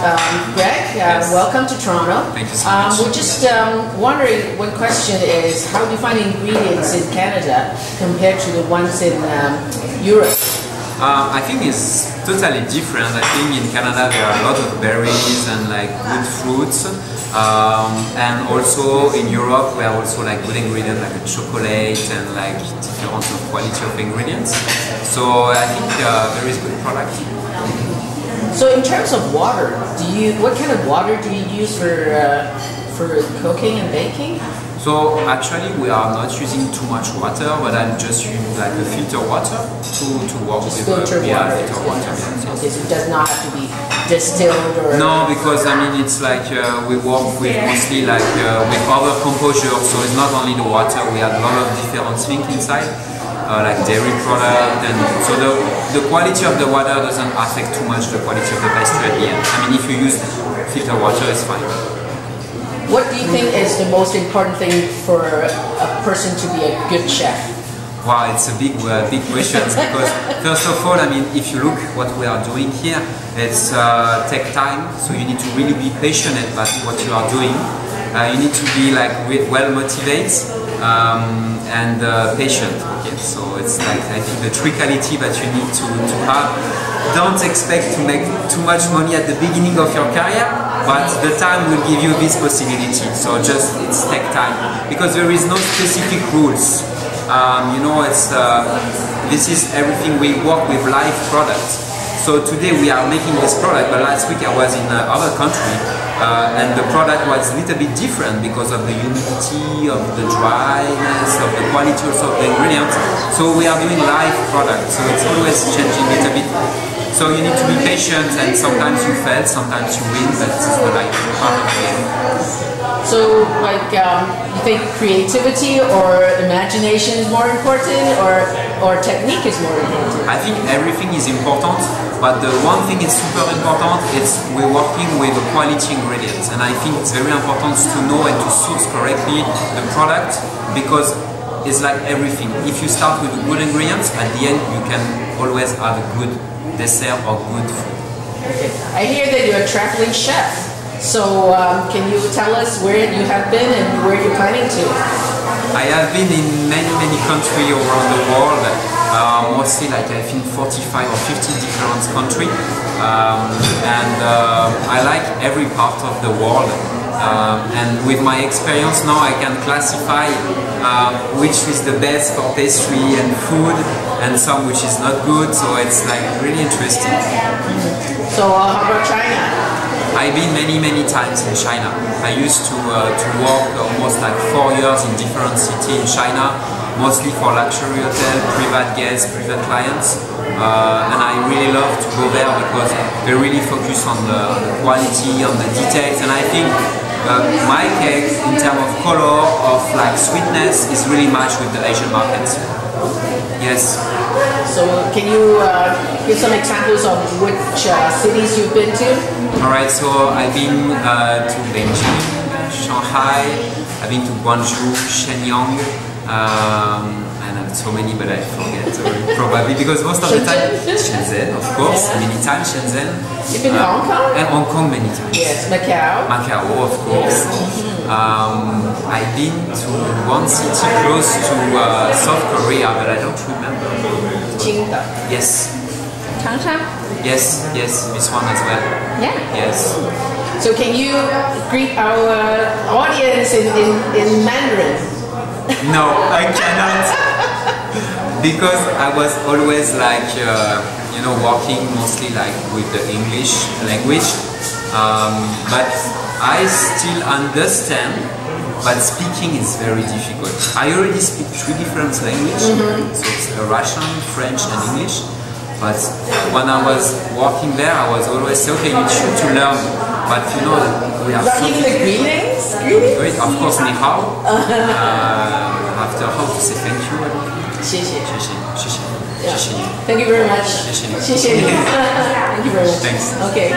Greg, Yes. welcome to Toronto. Thank you so much. We're just wondering, one question is, how do you find ingredients in Canada compared to the ones in Europe? I think it's totally different. I think in Canada there are a lot of berries and like good fruits, and also in Europe we have also like good ingredients like a chocolate and like different of quality of ingredients. So I think there is good product. So in terms of water, what kind of water do you use for cooking and baking? So actually we are not using too much water, but I'm just using like a filter water to work with filter water. filter water. Yes. Okay, so it does not have to be distilled or... No, because I mean it's like we work with mostly like with other composures, so it's not only the water, we have a lot of different things inside. Like dairy product, and so the quality of the water doesn't affect too much the quality of the pastry at the end. I mean, if you use filter water, it's fine. What do you think is the most important thing for a person to be a good chef? Wow, it's a big question because first of all, I mean, if you look what we are doing here, it's take time, so you need to really be patient about what you are doing. You need to be like well motivated and patient. Okay, so it's like I think the trickability that you need to have. Don't expect to make too much money at the beginning of your career, but the time will give you this possibility. So just it's take time because there is no specific rules. You know, it's this is everything. We work with live products. So today we are making this product, but last week I was in another country and the product was a little bit different because of the humidity, of the dryness, of the quality also of the ingredients. So we are doing live products, so it's always changing a little bit. So you need to be patient, and sometimes you fail, sometimes you win, but it's the like part of the game. So, like, you think creativity or imagination is more important, or technique is more important? I think everything is important, but the one thing is super important is we're working with quality ingredients, and I think it's very important to know and to source correctly the product, because it's like everything. If you start with good ingredients, at the end you can always have a good dessert or good food. Okay. I hear that you're a traveling chef. So can you tell us where you have been and where you're planning to? I have been in many countries around the world, mostly like I think 45 or 50 different countries, and I like every part of the world. And with my experience now I can classify which is the best for pastry and food and some which is not good, so it's like really interesting. So how about China? I've been many times in China. I used to work almost like 4 years in different cities in China, mostly for luxury hotel, private guests, private clients, and I really love to go there because they really focus on the quality, on the details, and I think my cake in terms of color, of like sweetness, is really matched with the Asian markets. Yes. So can you give some examples of which cities you've been to? Alright, so I've been to Beijing, Shanghai, I've been to Guangzhou, Shenyang, and so many, but I forget probably because most of the time Shenzhen, of course, many times Shenzhen. You've been to Hong Kong? And Hong Kong many times. Yes, Macau. Macau, of course. I've been to one city close to South Korea, but I don't remember. Qingdao. Yes. Changsha? Yes, this one as well. Yeah. Yes. So can you greet our audience in Mandarin? No, I cannot. Because I was always like, you know, working mostly like with the English language. But I still understand, but speaking is very difficult. I already speak 3 different languages, so it's Russian, French and English. But when I was working there, I was always saying, okay, you should to learn. But you know, we are so the greetings? Great, of course, ni hao. After how to say thank you. 谢谢. 谢谢. 谢谢. 谢谢. Thank you very much. 谢谢. Thank you very much. Thanks. Okay.